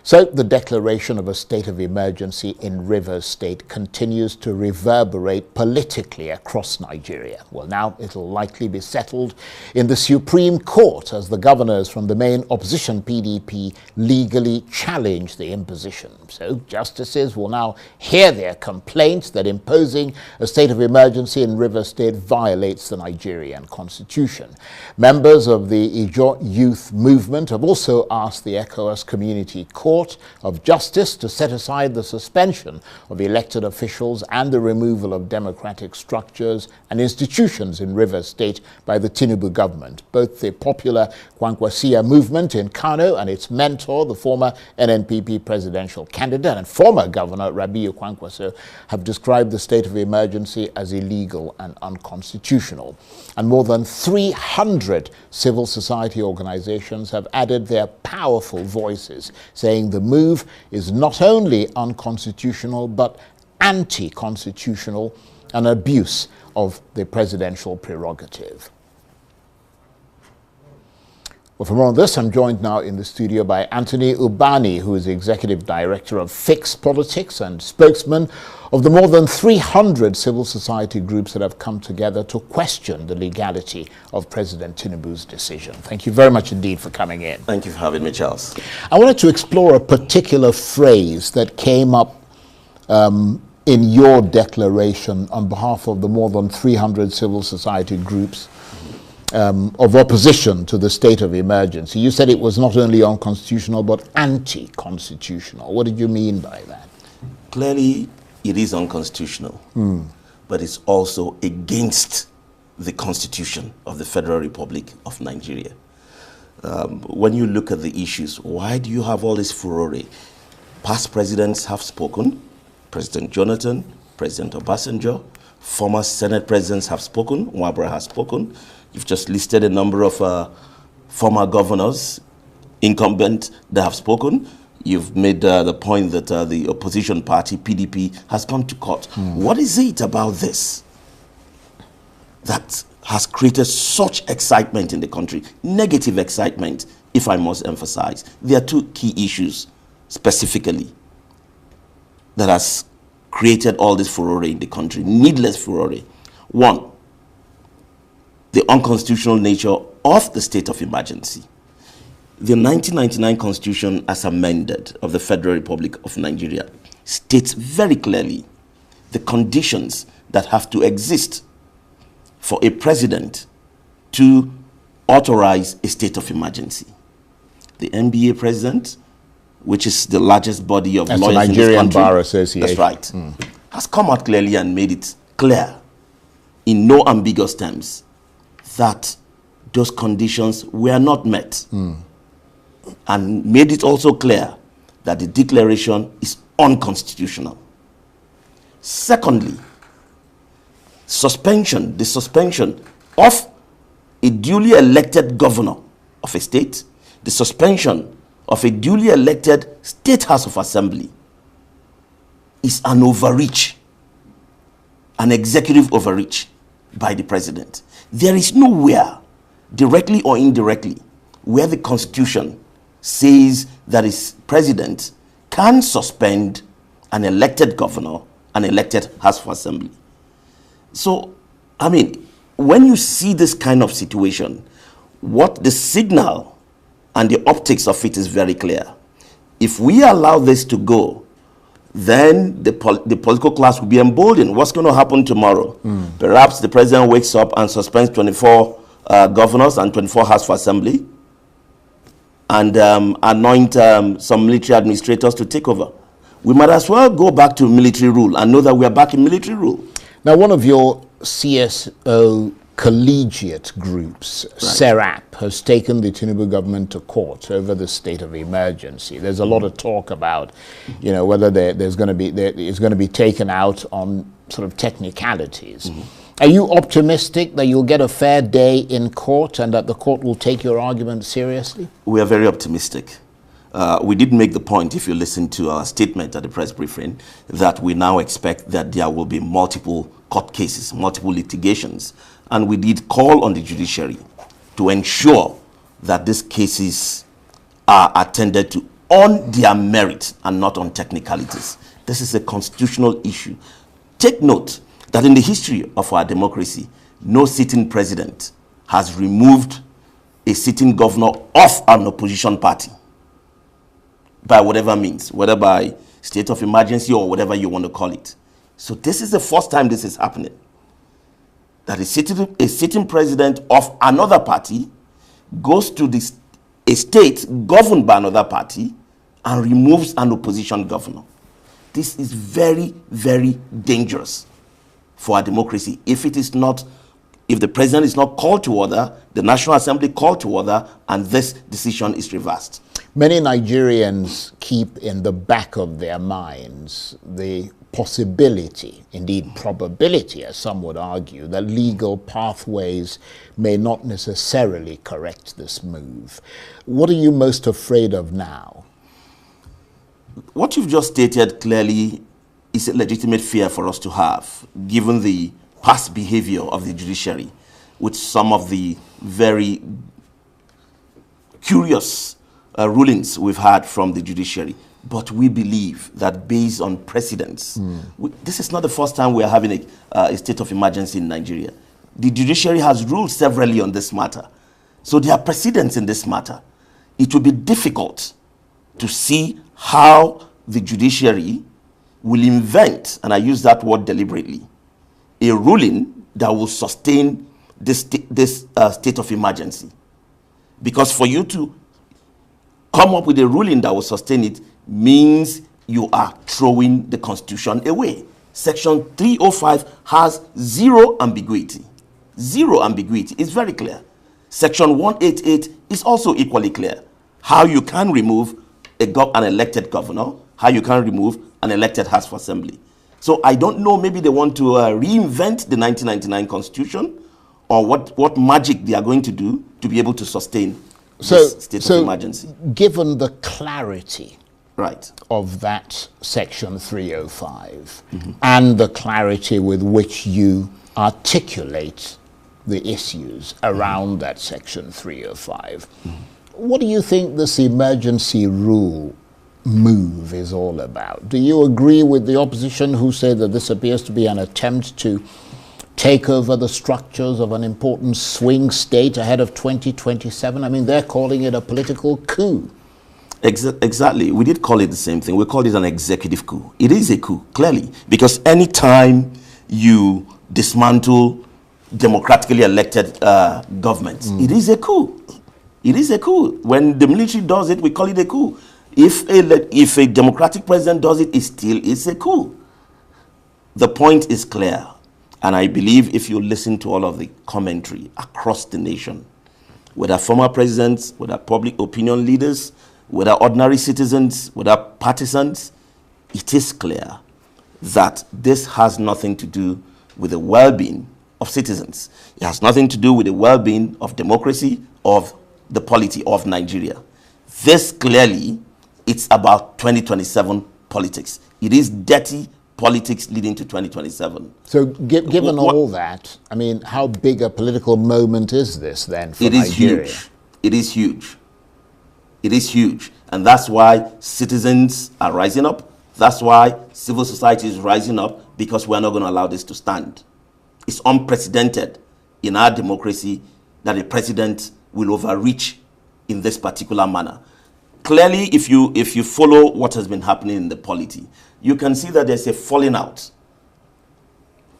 So the declaration of a state of emergency in Rivers State continues to reverberate politically across Nigeria. Well, now it'll likely be settled in the Supreme Court as the governors from the main opposition PDP legally challenge the imposition. So justices will now hear their complaints that imposing a state of emergency in Rivers State violates the Nigerian constitution. Members of the Ijo youth movement have also asked the ECOWAS Community Court of Justice to set aside the suspension of elected officials and the removal of democratic structures and institutions in Rivers State by the Tinubu government. Both the popular Kwankwasia movement in Kano and its mentor, the former NNPP presidential candidate and former governor Rabiu Kwankwaso, have described the state of emergency as illegal and unconstitutional. And more than 300 civil society organizations have added their powerful voices, saying the move is not only unconstitutional but anti-constitutional, an abuse of the presidential prerogative. Well, for more on this, I'm joined now in the studio by Anthony Ubani, who is the Executive Director of Fix Politics and spokesman of the more than 300 civil society groups that have come together to question the legality of President Tinubu's decision. Thank you very much indeed for coming in. Thank you for having me, Charles. I wanted to explore a particular phrase that came up in your declaration on behalf of the more than 300 civil society groups of opposition to the state of emergency. You said it was not only unconstitutional but anti-constitutional. What did you mean by that? Clearly, it is unconstitutional, but it's also against the Constitution of the Federal Republic of Nigeria. When you look at the issues, why do you have all this furore? Past presidents have spoken. President Jonathan, President Obasanjo, former Senate presidents have spoken. Nwabura has spoken. You've just listed a number of former governors, incumbent, that have spoken. You've made the point that the opposition party, PDP, has gone to court. What is it about this that has created such excitement in the country? Negative excitement, if I must emphasize. There are two key issues specifically that has created all this furore in the country, needless furore. One, the unconstitutional nature of the state of emergency. The 1999 Constitution, as amended, of the Federal Republic of Nigeria states very clearly the conditions that have to exist for a president to authorize a state of emergency. The NBA president, which is the largest body of lawyers in this country, Nigerian Bar Association. That's right, has come out clearly and made it clear in no ambiguous terms that those conditions were not met, and made it also clear that the declaration is unconstitutional. Secondly, the suspension of a duly elected governor of a state, the suspension of a duly elected State House of Assembly is an overreach, an executive overreach by the president. There is nowhere, directly or indirectly, where the Constitution says that a president can suspend an elected governor, an elected House of Assembly. So, I mean, when you see this kind of situation, what the signal and the optics of it is very clear. If we allow this to go, then the political class will be emboldened. What's going to happen tomorrow? Perhaps the president wakes up and suspends 24 governors and 24 House of Assembly and anoint some military administrators to take over. We might as well go back to military rule and know that we are back in military rule. Now, one of your CSO collegiate groups, SERAP, has taken the Tinubu government to court over the state of emergency. There's a lot of talk about, you know, whether it's going to be taken out on sort of technicalities. Are you optimistic that you'll get a fair day in court and that the court will take your argument seriously? We are very optimistic. We did make the point, if you listen to our statement at the press briefing, that we now expect that there will be multiple court cases, multiple litigations. And we did call on the judiciary to ensure that these cases are attended to on their merit and not on technicalities. This is a constitutional issue. Take note that in the history of our democracy, no sitting president has removed a sitting governor of an opposition party by whatever means, whether by state of emergency or whatever you want to call it. So this is the first time this is happening, that a sitting president of another party goes to a state governed by another party and removes an opposition governor. This is very, very dangerous for our democracy. If the president is not called to order, the National Assembly called to order, and this decision is reversed. Many Nigerians keep in the back of their minds the possibility, indeed probability, as some would argue, that legal pathways may not necessarily correct this move. What are you most afraid of now? What you've just stated clearly is a legitimate fear for us to have, given the past behavior of the judiciary, with some of the very curious rulings we've had from the judiciary. But we believe that based on precedents, this is not the first time we are having a state of emergency in Nigeria. The judiciary has ruled severally on this matter. So there are precedents in this matter. It will be difficult to see how the judiciary will invent, and I use that word deliberately, a ruling that will sustain this state of emergency. Because for you to come up with a ruling that will sustain it means you are throwing the Constitution away. Section 305 has zero ambiguity. Zero ambiguity. It's very clear. Section 188 is also equally clear. How you can remove an elected governor, how you can remove an elected House of Assembly. So I don't know, maybe they want to reinvent the 1999 Constitution, or what magic they are going to do to be able to sustain this state of emergency. Given the clarity right of that Section 305 and the clarity with which you articulate the issues around that Section 305, what do you think this emergency rule move is all about? Do you agree with the opposition who say that this appears to be an attempt to take over the structures of an important swing state ahead of 2027? I mean, they're calling it a political coup. Exactly. We did call it the same thing. We called it an executive coup. It is a coup, clearly, because anytime you dismantle democratically elected governments, it is a coup. It is a coup. When the military does it, we call it a coup. If a democratic president does it, it still is a coup. The point is clear. And I believe if you listen to all of the commentary across the nation, whether former presidents, whether public opinion leaders, whether ordinary citizens, whether partisans, it is clear that this has nothing to do with the well-being of citizens. It has nothing to do with the well-being of democracy, of the polity of Nigeria. This clearly, it's about 2027 politics. It is dirty politics leading to 2027. So given all that, I mean, how big a political moment is this then for Nigeria? It is huge. It is huge. It is huge. And that's why citizens are rising up. That's why civil society is rising up, because we're not going to allow this to stand. It's unprecedented in our democracy that a president will overreach in this particular manner. Clearly, if you follow what has been happening in the polity, you can see that there's a falling out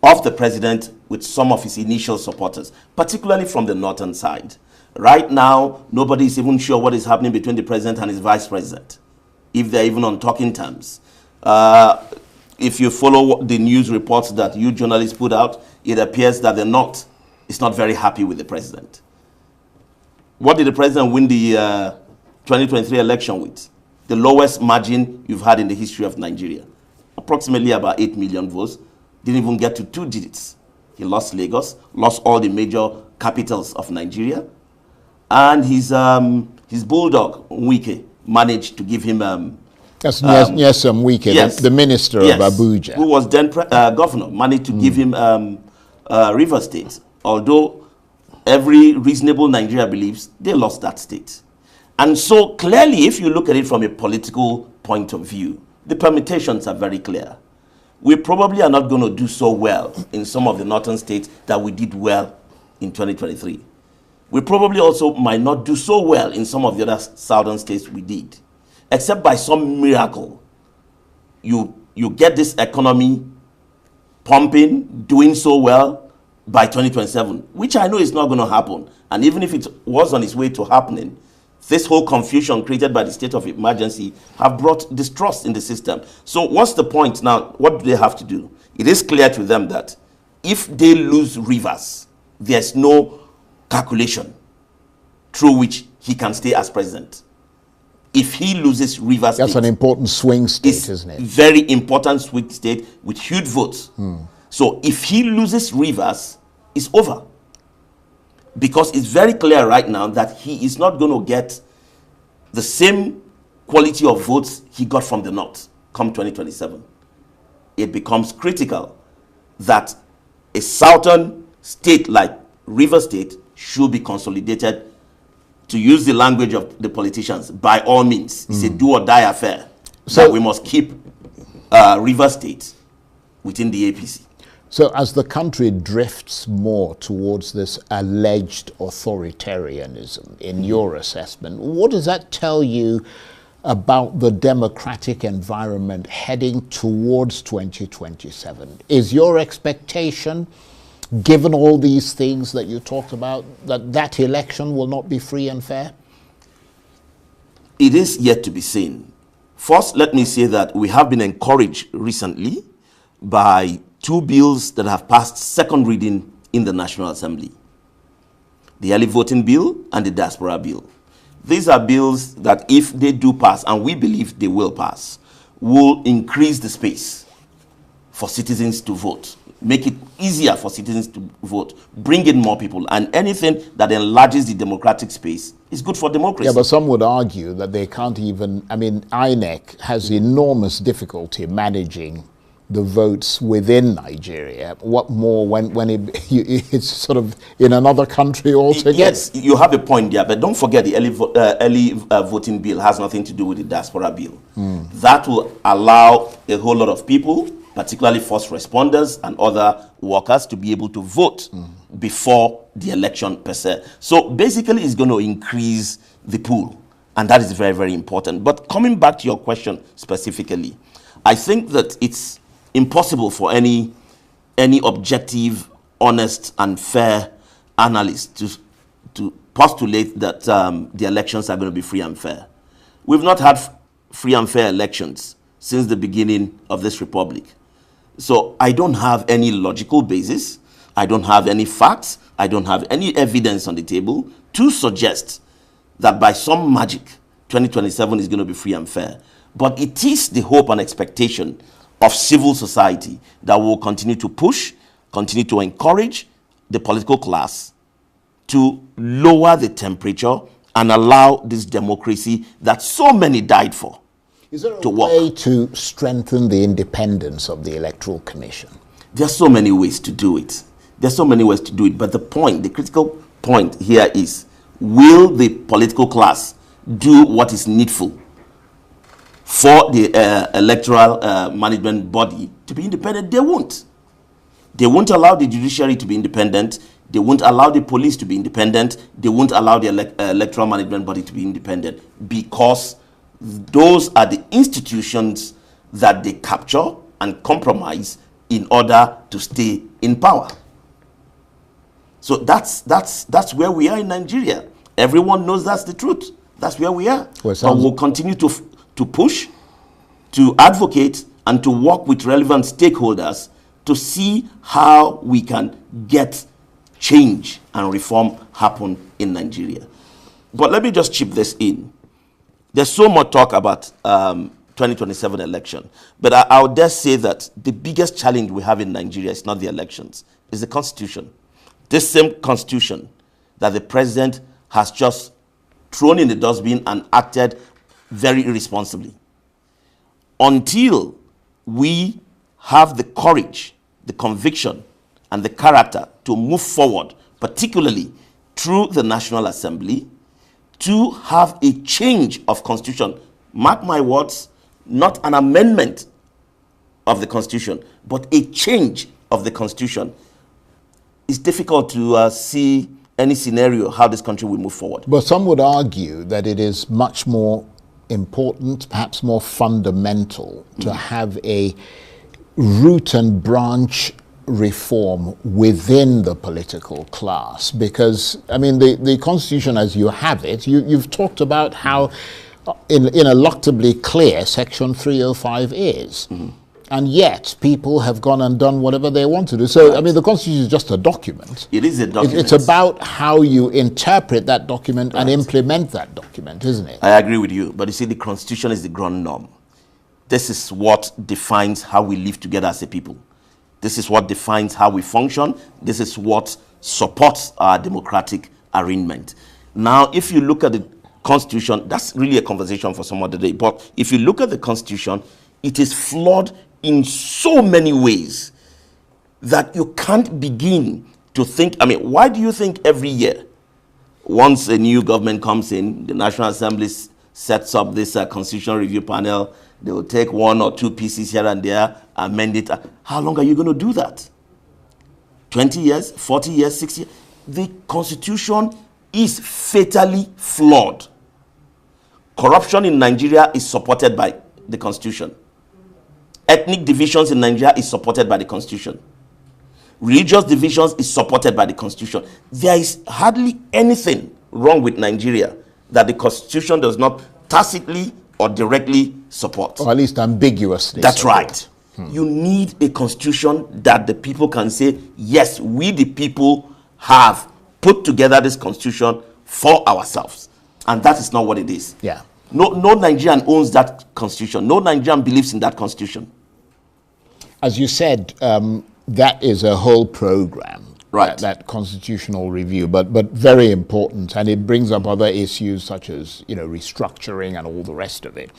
of the president with some of his initial supporters, particularly from the northern side. Right now, nobody is even sure what is happening between the president and his vice president, if they're even on talking terms. If you follow the news reports that you journalists put out, it appears that the North is not very happy with the president. What did the president win the 2023 election with? The lowest margin you've had in the history of Nigeria. Approximately about 8 million votes. Didn't even get to 2 digits. He lost Lagos, lost all the major capitals of Nigeria. And his bulldog, Wike, managed to give him... Nyesom Wike, yes, the minister of Abuja. Who was then governor, managed to give him River State. Although every reasonable Nigeria believes they lost that state. And so clearly, if you look at it from a political point of view, the permutations are very clear. We probably are not going to do so well in some of the northern states that we did well in 2023. We probably also might not do so well in some of the other southern states we did. Except by some miracle, you get this economy pumping, doing so well by 2027, which I know is not going to happen. And even if it was on its way to happening, this whole confusion created by the state of emergency have brought distrust in the system. So what's the point now? What do they have to do? It is clear to them that if they lose Rivers, there's no calculation through which he can stay as president. If he loses Rivers, that's an important swing state, isn't it? Very important swing state with huge votes. So if he loses Rivers, it's over. Because it's very clear right now that he is not going to get the same quality of votes he got from the North come 2027. It becomes critical that a southern state like Rivers State should be consolidated, to use the language of the politicians, by all means. It's a do or die affair. So we must keep Rivers State within the APC. So as the country drifts more towards this alleged authoritarianism, in your assessment, what does that tell you about the democratic environment heading towards 2027? Is your expectation, given all these things that you talked about, that that election will not be free and fair? It is yet to be seen. First, let me say that we have been encouraged recently by two bills that have passed second reading in the National Assembly: the early voting bill and the diaspora bill. These are bills that, if they do pass, and we believe they will pass, will increase the space for citizens to vote, make it easier for citizens to vote, bring in more people, and anything that enlarges the democratic space is good for democracy. Yeah, but some would argue that they can't even, I mean, INEC has enormous difficulty managing the votes within Nigeria. What more when it's sort of in another country altogether? Yes, you have a point there, but don't forget the early voting bill has nothing to do with the diaspora bill. That will allow a whole lot of people, particularly first responders and other workers, to be able to vote before the election per se. So basically it's going to increase the pool, and that is very, very important. But coming back to your question specifically, I think that it's impossible for any objective, honest, and fair analyst to postulate that the elections are going to be free and fair. We've not had free and fair elections since the beginning of this republic. So I don't have any logical basis, I don't have any facts, I don't have any evidence on the table to suggest that by some magic 2027 is going to be free and fair. But it is the hope and expectation of civil society that will continue to push, continue to encourage the political class to lower the temperature and allow this democracy that so many died for Is there to a work. way to strengthen the independence of the Electoral Commission? There are so many ways to do it. There's so many ways to do it. But the point, the critical point here is, will the political class do what is needful for the electoral management body to be independent? They won't. They won't allow the judiciary to be independent. They won't allow the police to be independent. They won't allow the electoral management body to be independent, because those are the institutions that they capture and compromise in order to stay in power. So that's where we are in Nigeria. Everyone knows that's the truth. That's where we are. Well, but we'll continue to push, to advocate, and to work with relevant stakeholders to see how we can get change and reform happen in Nigeria. But let me just chip this in. There's so much talk about 2027 election, but I would dare say that the biggest challenge we have in Nigeria is not the elections, it's the constitution. This same constitution that the president has just thrown in the dustbin and acted very irresponsibly. Until we have the courage, the conviction, and the character to move forward, particularly through the National Assembly, to have a change of constitution. Mark my words, not an amendment of the constitution, but a change of the constitution. It's difficult to see any scenario how this country will move forward. But some would argue that it is much more important, perhaps more fundamental, to have a root and branch reform within the political class, because I mean the constitution as you have it, you've talked about how ineluctably clear section 305 is, and yet people have gone and done whatever they want to do. So I mean the constitution is just a document. It is a document. It's about how you interpret that document and implement that document, isn't it? I agree with you, but you see, the constitution is the ground norm. This is what defines how we live together as a people. This is what defines how we function. This is what supports our democratic arrangement. Now, if you look at the Constitution, that's really a conversation for some other day. But if you look at the Constitution, it is flawed in so many ways that you can't begin to think. I mean, why do you think every year, once a new government comes in, the National Assembly sets up this Constitutional Review Panel, they will take one or two pieces here and there, amend it. How long are you going to do that? 20 years, 40 years, 60 years? The Constitution is fatally flawed. Corruption in Nigeria is supported by the Constitution. Ethnic divisions in Nigeria is supported by the Constitution. Religious divisions is supported by the Constitution. There is hardly anything wrong with Nigeria that the Constitution does not tacitly or directly support. Or at least ambiguously. That's right. You need a constitution that the people can say, yes, we the people have put together this constitution for ourselves. And that is not what it is. Yeah. No Nigerian owns that constitution. No Nigerian believes in that constitution. As you said, that is a whole program. Right. That constitutional review, but very important, and it brings up other issues such as, you know, restructuring and all the rest of it.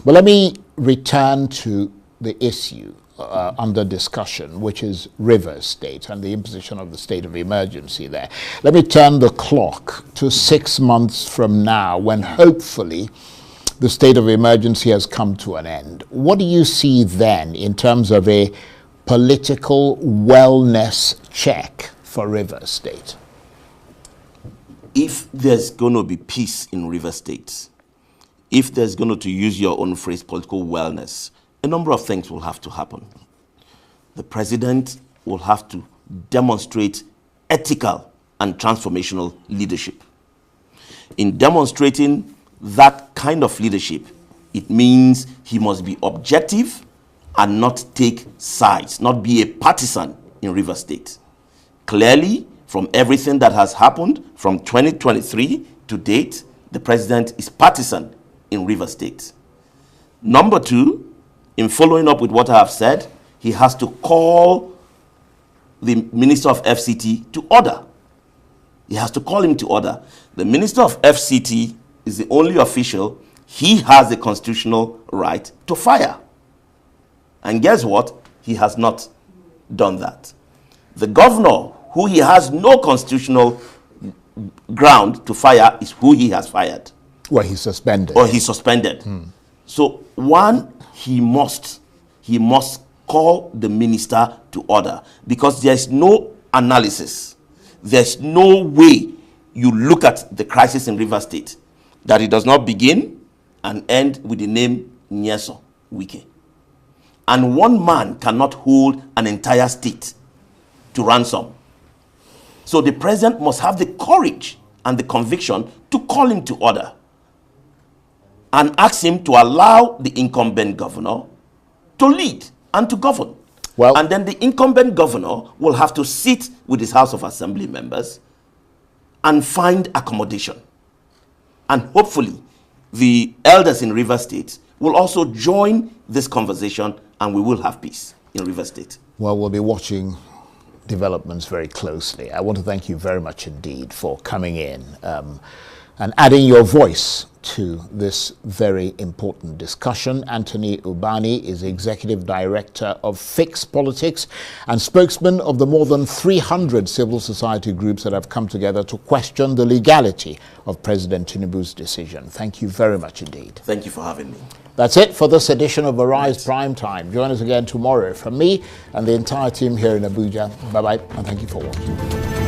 But let me return to the issue under discussion, which is Rivers State and the imposition of the state of emergency there. Let me turn the clock to 6 months from now, when hopefully the state of emergency has come to an end. What do you see then in terms of a political wellness check for Rivers State? If there's going to be peace in Rivers State, if there's going to use your own phrase, political wellness, a number of things will have to happen. The president will have to demonstrate ethical and transformational leadership. In demonstrating that kind of leadership, it means he must be objective and not take sides, not be a partisan in Rivers State. Clearly, from everything that has happened from 2023 to date, the president is partisan in Rivers State. Number two, in following up with what I have said, he has to call the Minister of FCT to order. He has to call him to order. The Minister of FCT is the only official he has the constitutional right to fire. And guess what? He has not done that. The governor, who he has no constitutional ground to fire, is who he has fired. Well, he's suspended. Or he's suspended. So one, he must call the minister to order, because there's no analysis. There's no way you look at the crisis in Rivers State that it does not begin and end with the name Nyeso Wike. And one man cannot hold an entire state to ransom. So the president must have the courage and the conviction to call him to order and ask him to allow the incumbent governor to lead and to govern. Well, and then the incumbent governor will have to sit with his House of Assembly members and find accommodation. And hopefully the elders in Rivers State will also join this conversation, and we will have peace in Rivers State. Well, we'll be watching developments very closely. I want to thank you very much indeed for coming in. and adding your voice to this very important discussion. Anthony Ubani is Executive Director of Fix Politics and spokesman of the more than 300 civil society groups that have come together to question the legality of President Tinubu's decision. Thank you very much indeed. Thank you for having me. That's it for this edition of Arise Prime Time. Join us again tomorrow. From me and the entire team here in Abuja, bye-bye and thank you for watching.